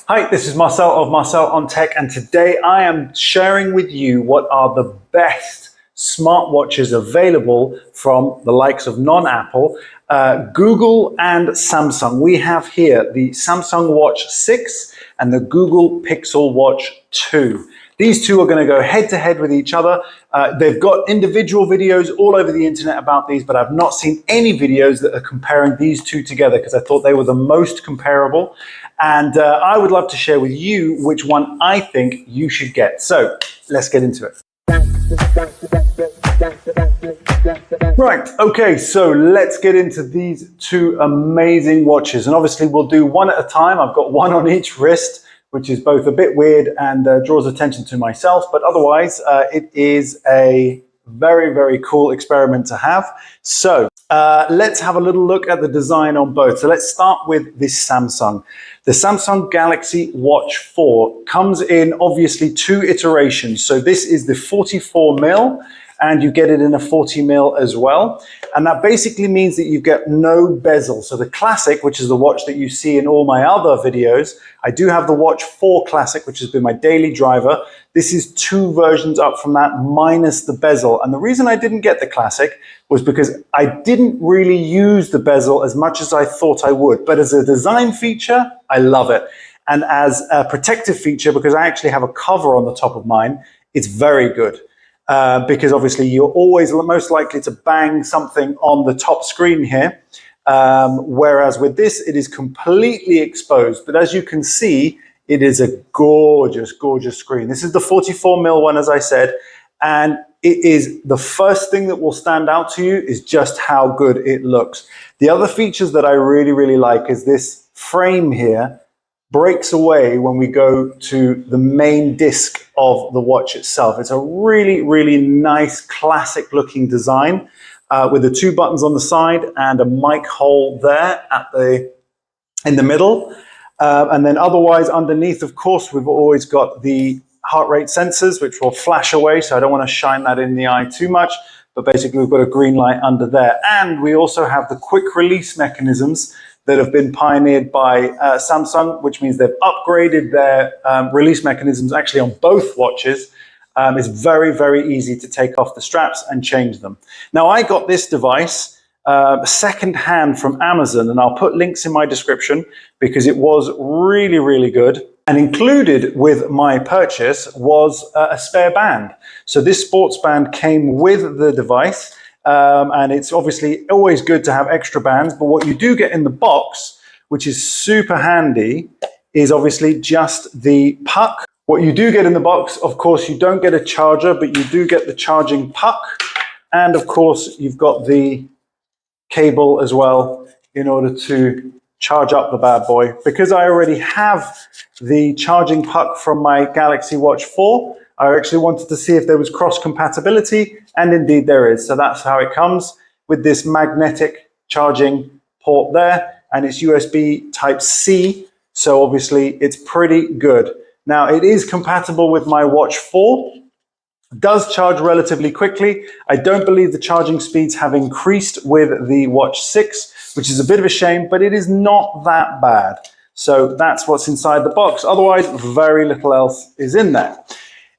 Hi, this is Marcel of Marcel on Tech, and today I am sharing with you what are the best smartwatches available from the likes of non-Apple, Google and Samsung. We have here the Samsung Watch 6 and the Google Pixel Watch 2. These two are going to go head to head with each other. They've got individual videos all over the internet about these, but I've not seen any videos that are comparing these two together because I thought they were the most comparable. And I would love to share with you which one I think you should get. So let's get into it. Right, okay, so let's get into these two amazing watches. And obviously we'll do one at a time. I've got one on each wrist, which is both a bit weird and draws attention to myself, but otherwise it is a very, very cool experiment to have. So let's have a little look at the design on both. So let's start with this Samsung. The Samsung Galaxy Watch 4 comes in obviously two iterations. So this is the 44mm, and you get it in a 40mm as well. And that basically means that you get no bezel. So the Classic, which is the watch that you see in all my other videos, I do have the Watch 4 Classic, which has been my daily driver. This is two versions up from that minus the bezel. And the reason I didn't get the Classic was because I didn't really use the bezel as much as I thought I would. But as a design feature, I love it. And as a protective feature, because I actually have a cover on the top of mine, it's very good. Because obviously you're always most likely to bang something on the top screen here. Whereas with this, it is completely exposed. But as you can see, it is a gorgeous, gorgeous screen. This is the 44mm one, as I said, and it is the first thing that will stand out to you is just how good it looks. The other features that I really, really like is this frame here breaks away when we go to the main disc of the watch itself. It's a really, really nice, classic looking design with the two buttons on the side and a mic hole there in the middle. And then otherwise underneath, of course, we've always got the heart rate sensors, which will flash away. So I don't want to shine that in the eye too much, but basically we've got a green light under there. And we also have the quick release mechanisms that have been pioneered by Samsung, which means they've upgraded their release mechanisms actually on both watches. It's very, very easy to take off the straps and change them. Now, I got this device second-hand from Amazon, and I'll put links in my description because it was really, really good. And included with my purchase was a spare band. So this sports band came with the device. And it's obviously always good to have extra bands, but what you do get in the box, which is super handy, is obviously just the puck. What you do get in the box, of course, you don't get a charger, but you do get the charging puck. And of course, you've got the cable as well in order to charge up the bad boy. Because I already have the charging puck from my Galaxy Watch 4, I actually wanted to see if there was cross compatibility, and indeed there is. So that's how it comes with this magnetic charging port there, and it's USB Type-C. So obviously it's pretty good. Now it is compatible with my Watch 4. It does charge relatively quickly. I don't believe the charging speeds have increased with the Watch 6, which is a bit of a shame, but it is not that bad. So that's what's inside the box. Otherwise, very little else is in there.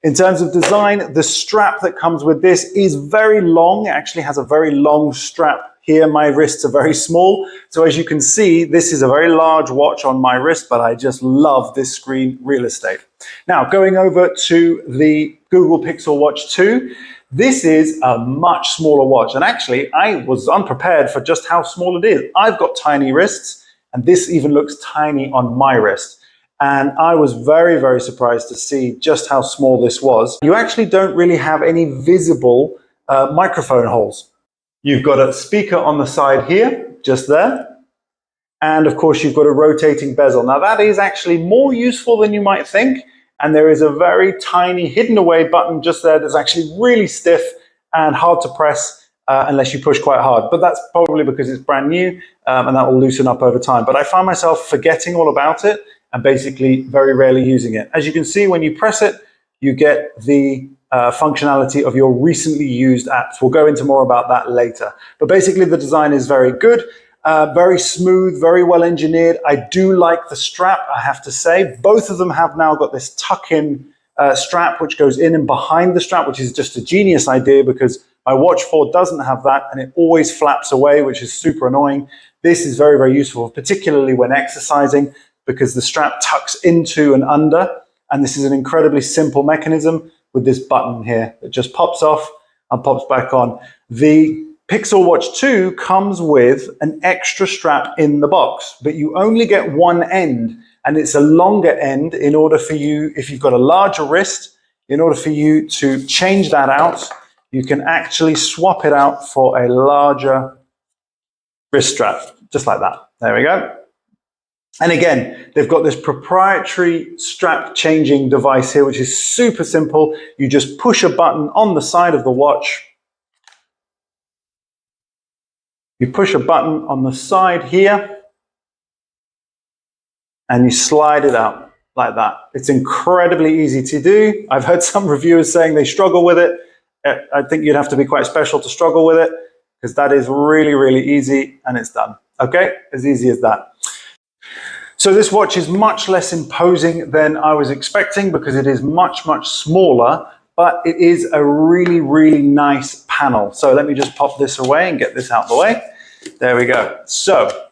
In terms of design, the strap that comes with this is very long. It actually has a very long strap here. My wrists are very small. So as you can see, this is a very large watch on my wrist, but I just love this screen real estate. Now, going over to the Google Pixel Watch 2, this is a much smaller watch. And actually, I was unprepared for just how small it is. I've got tiny wrists, and this even looks tiny on my wrist. And I was very, very surprised to see just how small this was. You actually don't really have any visible microphone holes. You've got a speaker on the side here, just there. And of course, you've got a rotating bezel. Now that is actually more useful than you might think. And there is a very tiny hidden away button just there that's actually really stiff and hard to press unless you push quite hard. But that's probably because it's brand new and that will loosen up over time. But I find myself forgetting all about it and basically very rarely using it. As you can see, when you press it, you get the functionality of your recently used apps. We'll go into more about that later. But basically, the design is very good. Very smooth, very well engineered. I do like the strap, I have to say. Both of them have now got this tuck-in strap which goes in and behind the strap, which is just a genius idea because my Watch 4 doesn't have that and it always flaps away, which is super annoying. This is very, very useful, particularly when exercising, because the strap tucks into and under, and this is an incredibly simple mechanism with this button here that just pops off and pops back on. The Pixel Watch 2 comes with an extra strap in the box, but you only get one end, and it's a longer end in order for you, if you've got a larger wrist, in order for you to change that out, you can actually swap it out for a larger wrist strap, just like that. There we go. And again, they've got this proprietary strap changing device here, which is super simple. You just push a button on the side of the watch. You push a button on the side here and you slide it out like that. It's incredibly easy to do. I've heard some reviewers saying they struggle with it. I think you'd have to be quite special to struggle with it because that is really, really easy and it's done. Okay, as easy as that. So this watch is much less imposing than I was expecting because it is much, much smaller, but it is a really, really nice panel. So let me just pop this away and get this out of the way. There we go. So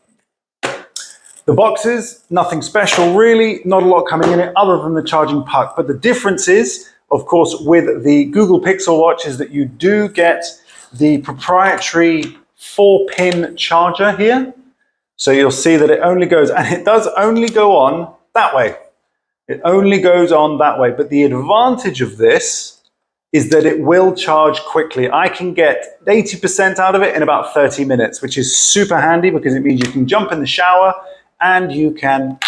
the boxes, nothing special really, not a lot coming in it other than the charging puck. But the difference is, of course, with the Google Pixel Watch is that you do get the proprietary 4-pin charger here. So you'll see that it only goes, and it does only go on that way. It only goes on that way. But the advantage of this is that it will charge quickly. I can get 80% out of it in about 30 minutes, which is super handy because it means you can jump in the shower and you can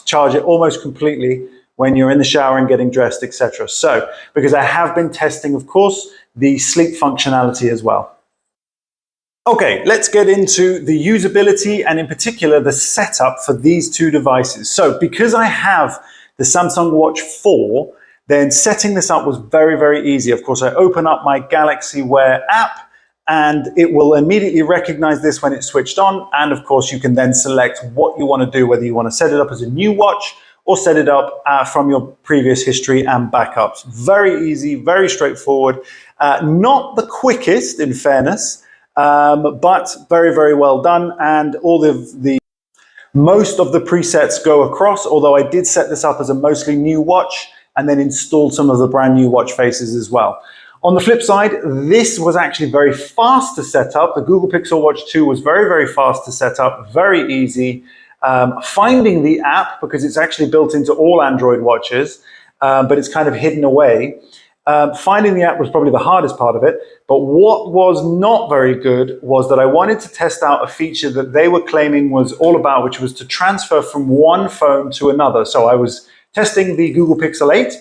charge it almost completely when you're in the shower and getting dressed, etc. So, because I have been testing, of course, the sleep functionality as well. Okay, let's get into the usability and in particular the setup for these two devices. So because I have the Samsung Watch 4, then setting this up was very, very easy. Of course, I open up my Galaxy Wear app and it will immediately recognize this when it's switched on. And of course, you can then select what you want to do, whether you want to set it up as a new watch or set it up from your previous history and backups. Very easy, very straightforward. Not the quickest, in fairness, but very, very well done. And most of the presets go across, although I did set this up as a mostly new watch and then installed some of the brand new watch faces as well. On the flip side, this was actually very fast to set up. The Google Pixel Watch 2 was very, very fast to set up, very easy. Finding the app, because it's actually built into all Android watches, but it's kind of hidden away. Finding the app was probably the hardest part of it, but what was not very good was that I wanted to test out a feature that they were claiming was all about, which was to transfer from one phone to another. So I was testing the Google Pixel 8,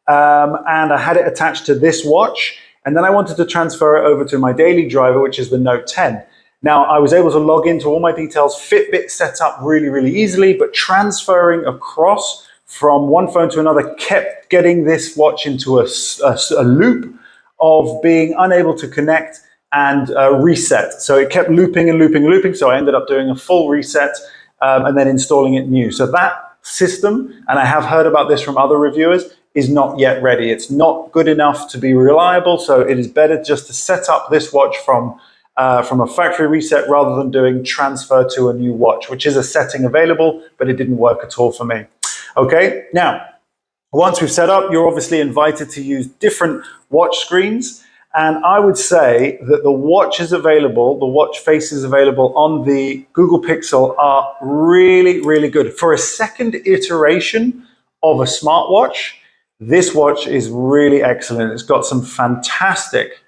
and I had it attached to this watch, and then I wanted to transfer it over to my daily driver, which is the Note 10. Now, I was able to log into all my details, Fitbit set up really, really easily, but transferring across from one phone to another kept getting this watch into a loop of being unable to connect and reset. So it kept looping and looping and looping, so I ended up doing a full reset and then installing it new. So that system, and I have heard about this from other reviewers, is not yet ready. It's not good enough to be reliable, so it is better just to set up this watch from a factory reset rather than doing transfer to a new watch, which is a setting available, but it didn't work at all for me. Okay, now, once we've set up, you're obviously invited to use different watch screens. And I would say that the watches available, the watch faces available on the Google Pixel are really, really good. For a second iteration of a smartwatch, this watch is really excellent. It's got some fantastic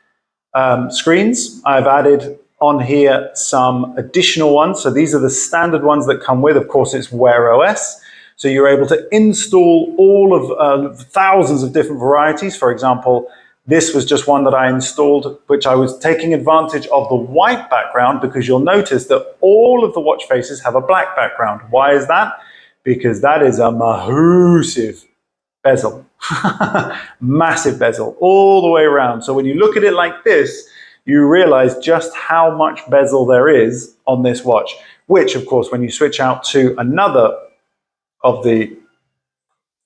screens. I've added on here some additional ones. So these are the standard ones that come with. Of course, it's Wear OS. So you're able to install all of thousands of different varieties. For example, this was just one that I installed, which I was taking advantage of the white background because you'll notice that all of the watch faces have a black background. Why is that? Because that is a massive bezel, massive bezel all the way around. So when you look at it like this, you realize just how much bezel there is on this watch. which of course when you switch out to another of the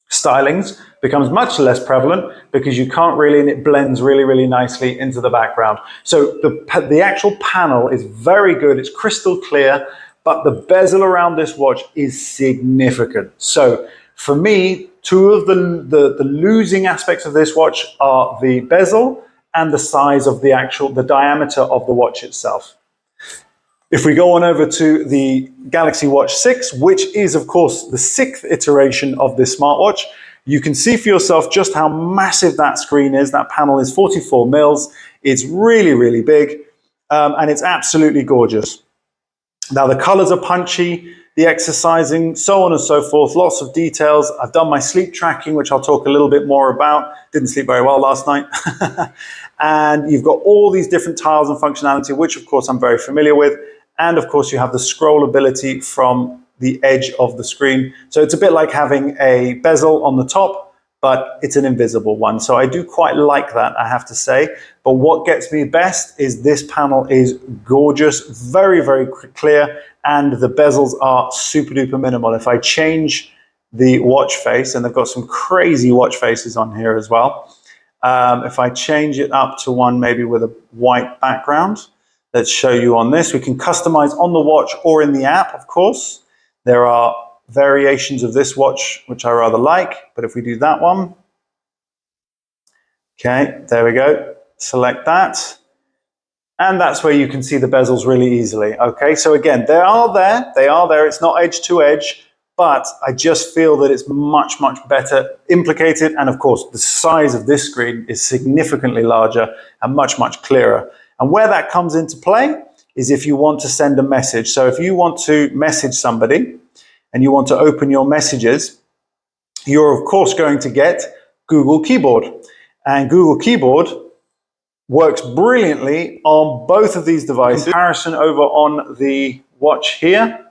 stylings becomes much less prevalent because you can't really, and it blends really, really nicely into the background. So the actual panel is very good. It's crystal clear, but the bezel around this watch is significant. So for me, two of the losing aspects of this watch are the bezel and the size of the diameter of the watch itself. If we go on over to the Galaxy Watch 6, which is, of course, the 6th iteration of this smartwatch, you can see for yourself just how massive that screen is. That panel is 44 mils. It's really, really big, and it's absolutely gorgeous. Now, the colors are punchy, the exercising, so on and so forth, lots of details. I've done my sleep tracking, which I'll talk a little bit more about. Didn't sleep very well last night. And you've got all these different tiles and functionality, which, of course, I'm very familiar with. And of course, you have the scrollability from the edge of the screen. So it's a bit like having a bezel on the top, but it's an invisible one. So I do quite like that, I have to say. But what gets me best is this panel is gorgeous, very, very clear, and the bezels are super duper minimal. If I change the watch face, and they've got some crazy watch faces on here as well. If I change it up to one maybe with a white background, let's show you on this. We can customize on the watch or in the app, of course. There are variations of this watch, which I rather like, but if we do that one, okay, there we go. Select that. And that's where you can see the bezels really easily. Okay, so again, they are there. It's not edge to edge, but I just feel that it's much, much better implicated. And of course, the size of this screen is significantly larger and much, much clearer. And where that comes into play is if you want to send a message. So if you want to message somebody and you want to open your messages, you're of course going to get Google Keyboard. And Google Keyboard works brilliantly on both of these devices. Comparison over on the watch here,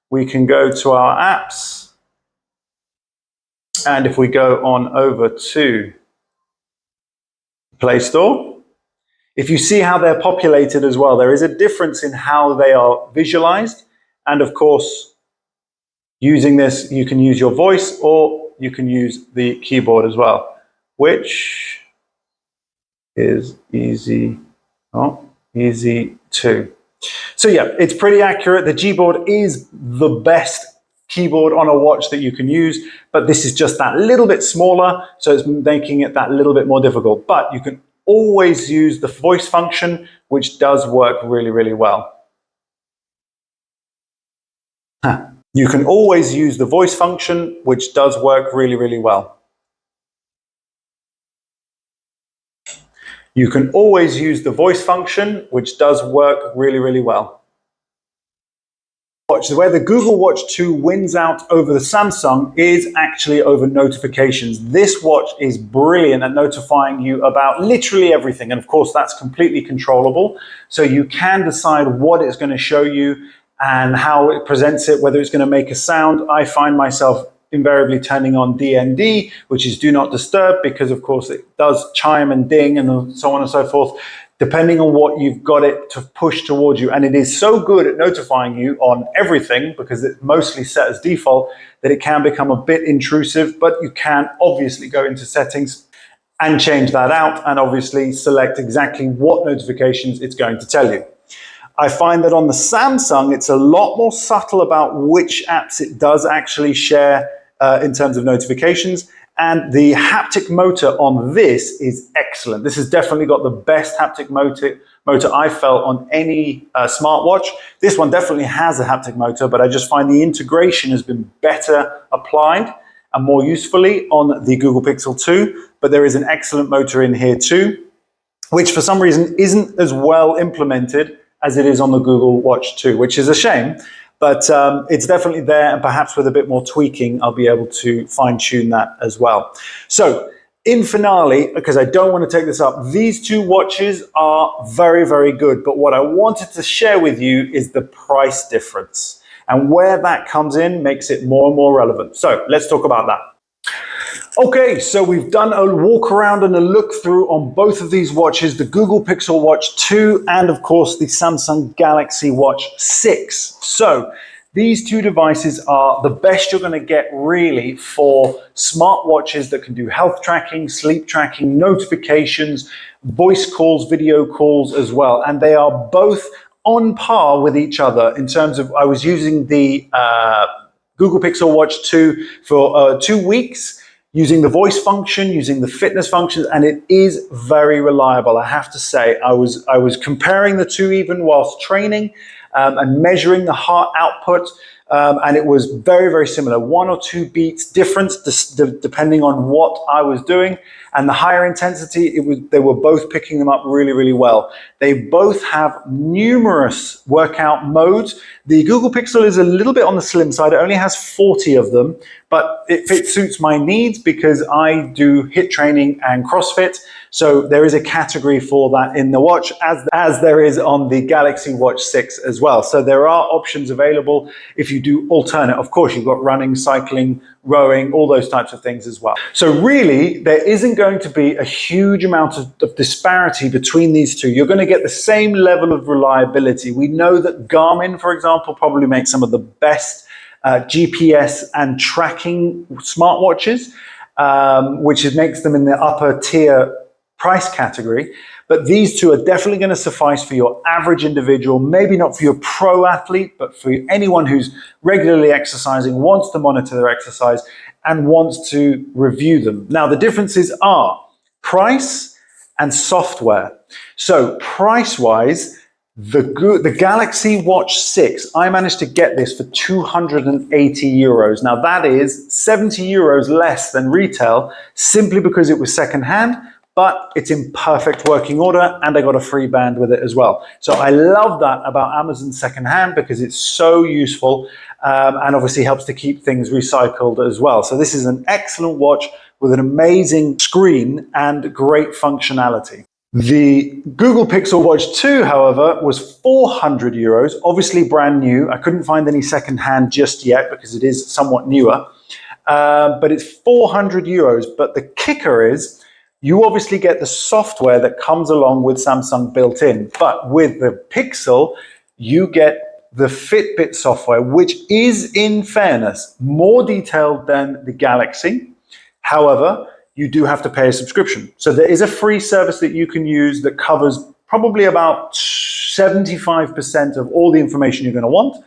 we can go to our apps. And if we go on over to Play Store, if you see how they're populated as well, there is a difference in how they are visualized. And of course, using this, you can use your voice or you can use the keyboard as well, which is easy too. So yeah, it's pretty accurate. The Gboard is the best keyboard on a watch that you can use, but this is just that little bit smaller, so it's making it that little bit more difficult. But you can always use the voice function, which does work really, really well. You can always use the voice function, which does work really, really well. You can always use the voice function, which does work really, really well. Where the Google Watch 2 wins out over the Samsung is actually over notifications. This watch is brilliant at notifying you about literally everything. And of course, that's completely controllable. So you can decide what it's going to show you and how it presents it, whether it's going to make a sound. I find myself invariably turning on DND, which is do not disturb, because of course it does chime and ding and so on and so forth, depending on what you've got it to push towards you. And it is so good at notifying you on everything, because it's mostly set as default, that it can become a bit intrusive, but you can obviously go into settings and change that out and obviously select exactly what notifications it's going to tell you. I find that on the Samsung, it's a lot more subtle about which apps it does actually share in terms of notifications. And the haptic motor on this is excellent. This has definitely got the best haptic motor I've felt on any smartwatch. This one definitely has a haptic motor, but I just find the integration has been better applied and more usefully on the Google Pixel 2. But there is an excellent motor in here too, which for some reason isn't as well implemented as it is on the Google Watch 2, which is a shame. But it's definitely there, and perhaps with a bit more tweaking, I'll be able to fine-tune that as well. So in finale, because I don't want to take this up, these two watches are very, very good. But what I wanted to share with you is the price difference. And where that comes in makes it more and more relevant. So let's talk about that. Okay, so we've done a walk around and a look through on both of these watches, the Google Pixel Watch 2 and of course the Samsung Galaxy Watch 6. So these two devices are the best you're going to get really for smartwatches that can do health tracking, sleep tracking, notifications, voice calls, video calls as well. And they are both on par with each other in terms of, I was using the Google Pixel Watch 2 for 2 weeks, using the voice function, using the fitness functions, and it is very reliable. I have to say, I was comparing the two even whilst training and measuring the heart output, and it was very, very similar. 1 or 2 beats difference depending on what I was doing. And the higher intensity, they were both picking them up really, really well. They both have numerous workout modes. The Google Pixel is a little bit on the slim side. It only has 40 of them, but it suits my needs because I do HIIT training and CrossFit. So there is a category for that in the watch, as there is on the Galaxy Watch 6 as well. So there are options available if you do alternate. Of course, you've got running, cycling, rowing, all those types of things as well. So really, there isn't going to be a huge amount of disparity between these two. You're going to get the same level of reliability. We know that Garmin, for example, probably makes some of the best GPS and tracking smartwatches, which makes them in the upper tier price category. But these two are definitely going to suffice for your average individual, maybe not for your pro athlete, but for anyone who's regularly exercising, wants to monitor their exercise, and wants to review them. Now, the differences are price and software. So price-wise, the Galaxy Watch 6, I managed to get this for 280 euros. Now, that is 70 euros less than retail, simply because it was secondhand, but it's in perfect working order, and I got a free band with it as well. So I love that about Amazon secondhand because it's so useful and obviously helps to keep things recycled as well. So this is an excellent watch with an amazing screen and great functionality. The Google Pixel Watch 2, however, was 400 euros, obviously brand new. I couldn't find any secondhand just yet because it is somewhat newer, but it's 400 euros. But the kicker is, you obviously get the software that comes along with Samsung built in, but with the Pixel, you get the Fitbit software, which is, in fairness, more detailed than the Galaxy. However, you do have to pay a subscription. So there is a free service that you can use that covers probably about 75% of all the information you're going to want.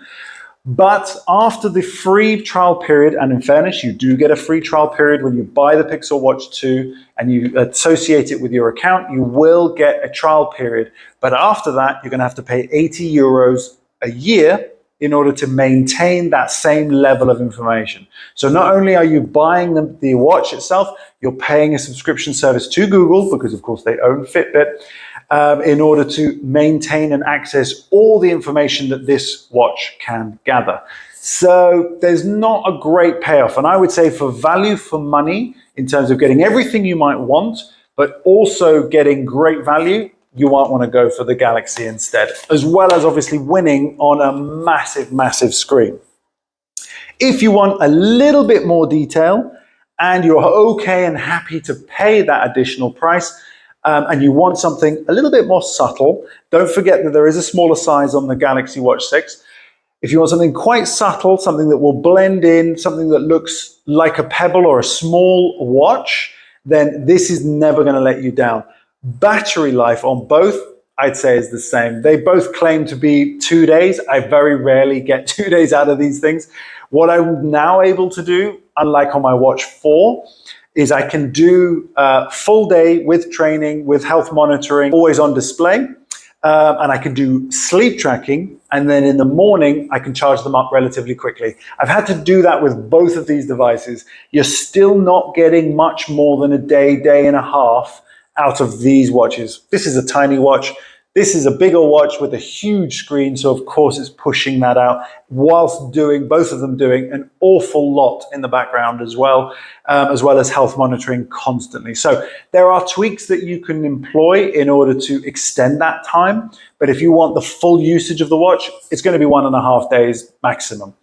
But after the free trial period, and in fairness, you do get a free trial period when you buy the Pixel Watch 2 and you associate it with your account, you will get a trial period. But after that, you're going to have to pay 80 euros a year in order to maintain that same level of information. So not only are you buying the watch itself, you're paying a subscription service to Google, because of course they own Fitbit, in order to maintain and access all the information that this watch can gather. So there's not a great payoff. And I would say for value for money, in terms of getting everything you might want, but also getting great value, you might want to go for the Galaxy instead, as well as obviously winning on a massive, massive screen. If you want a little bit more detail and you're okay and happy to pay that additional price, and you want something a little bit more subtle, don't forget that there is a smaller size on the Galaxy Watch 6. If you want something quite subtle, something that will blend in, something that looks like a pebble or a small watch, then this is never going to let you down. Battery life on both, I'd say, is the same. They both claim to be 2 days. I very rarely get 2 days out of these things. What I'm now able to do, unlike on my Watch 4, is I can do full day with training, with health monitoring, always on display. And I can do sleep tracking. And then in the morning, I can charge them up relatively quickly. I've had to do that with both of these devices. You're still not getting much more than a day, day and a half out of these watches. This is a tiny watch. This is a bigger watch with a huge screen, so of course it's pushing that out, whilst doing, both of them doing an awful lot in the background as well as health monitoring constantly. So there are tweaks that you can employ in order to extend that time, but if you want the full usage of the watch, it's going to be 1.5 days maximum.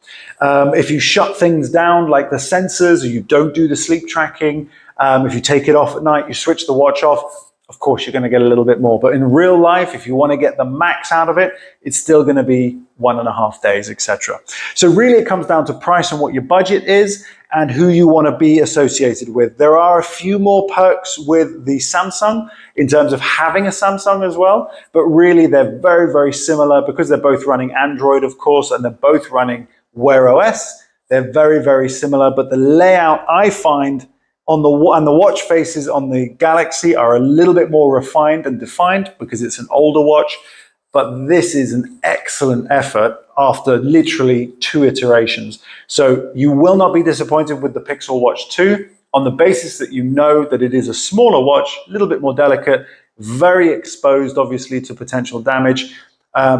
If you shut things down like the sensors, or you don't do the sleep tracking, if you take it off at night, you switch the watch off, of course, you're going to get a little bit more. But in real life, if you want to get the max out of it, it's still going to be 1.5 days, etc. So really, it comes down to price and what your budget is and who you want to be associated with. There are a few more perks with the Samsung in terms of having a Samsung as well, but really they're very, very similar because they're both running Android, of course, and they're both running Wear OS. They're very, very similar, but the layout I find on the watch faces on the Galaxy are a little bit more refined and defined because it's an older watch, but this is an excellent effort after literally 2 iterations. So you will not be disappointed with the Pixel Watch 2 on the basis that you know that it is a smaller watch, a little bit more delicate, very exposed obviously to potential damage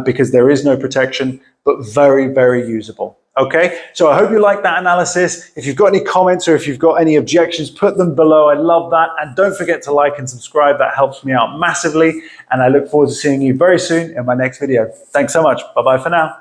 because there is no protection, but very, very usable. Okay, so I hope you like that analysis. If you've got any comments or if you've got any objections, put them below. I love that. And don't forget to like and subscribe. That helps me out massively. And I look forward to seeing you very soon in my next video. Thanks so much. Bye-bye for now.